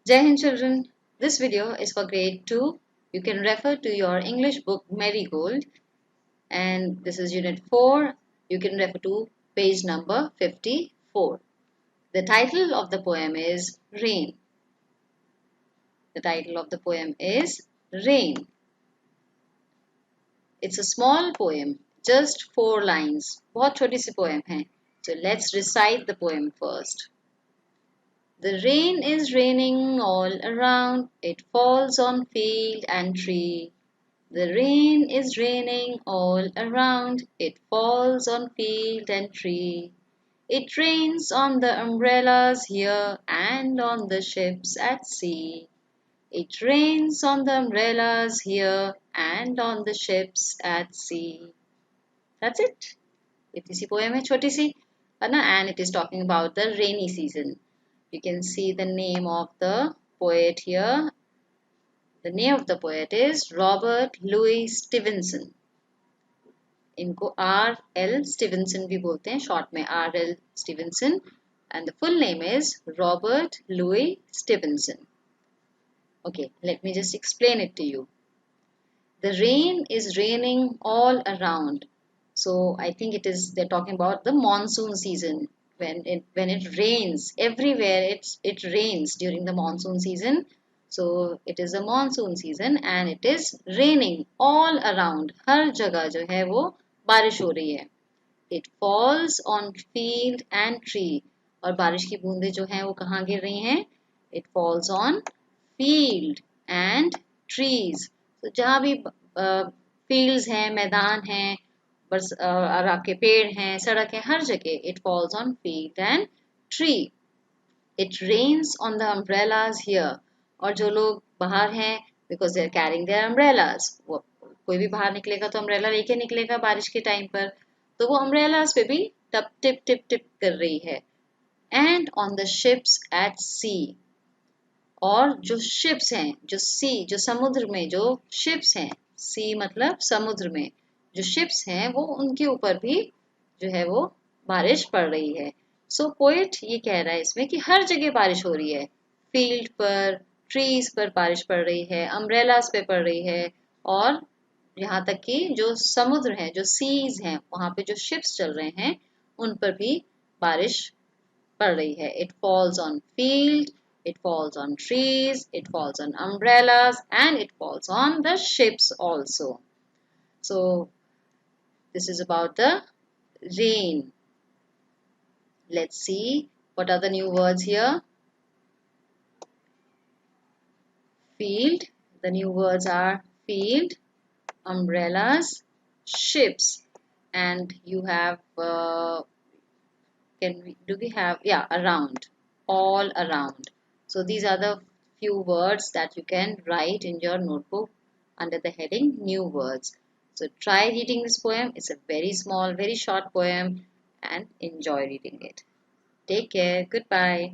Jai Hind children, this video is for grade 2. You can refer to your English book Marigold, and this is unit 4. You can refer to page number 54. The title of the poem is Rain. The title of the poem is Rain. It's a small poem, just 4 lines. बहुत छोटी सी poem है. So let's recite the poem first. The rain is raining all around, it falls on field and tree. The rain is raining all around, it falls on field and tree. It rains on the umbrellas here and on the ships at sea. It rains on the umbrellas here and on the ships at sea. That's it. इतनी सी poem है छोटी सी है ना, and it is talking about the rainy season. You can see the name of the poet here. The name of the poet is Robert Louis Stevenson. इनको R.L. Stevenson भी बोलते हैं, short में R.L. Stevenson, and the full name is Robert Louis Stevenson. Okay, let me just explain it to you. The rain is raining all around. So I think they're talking about the monsoon season. When it rains everywhere, it rains during the monsoon season. So it is a monsoon season and it is raining all around. हर जगह जो है वो बारिश हो रही है. It falls on field and tree. और बारिश की बूंदें जो हैं वो कहाँ गिर रही हैं? It falls on field and trees. तो जहाँ भी fields हैं, मैदान हैं, बस के पेड़ हैं, सड़क है, हर जगह it falls on field and tree. It rains on the umbrellas here. और जो लोग बाहर हैं, because they are carrying their umbrellas, वो कोई भी बाहर निकलेगा तो umbrella लेके निकलेगा बारिश के टाइम पर, तो वो umbrellas पे भी टप टिप टिप टिप कर रही है. And on the ships at sea. और जो ships हैं, जो sea, जो समुद्र में जो ships हैं, sea मतलब समुद्र में जो ships हैं, वो उनके ऊपर भी जो है वो बारिश पड़ रही है. सो पोएट ये कह रहा है इसमें कि हर जगह बारिश हो रही है. फील्ड पर, ट्रीज पर बारिश पड़ रही है, अम्ब्रेलास पे पड़ रही है, और यहाँ तक कि जो समुद्र है, जो सीज हैं, वहां पे जो शिप्स चल रहे हैं, उन पर भी बारिश पड़ रही है. It falls on field, it falls on trees, it falls on umbrellas, and it falls on the ships also. So this is about the rain. Let's see what are the new words here. Field. The new words are field, umbrellas, ships, and you have do we have, yeah, around, all around. So these are the few words that you can write in your notebook under the heading new words. So try reading this poem. It's a very small, very short poem, and enjoy reading it. Take care. Goodbye.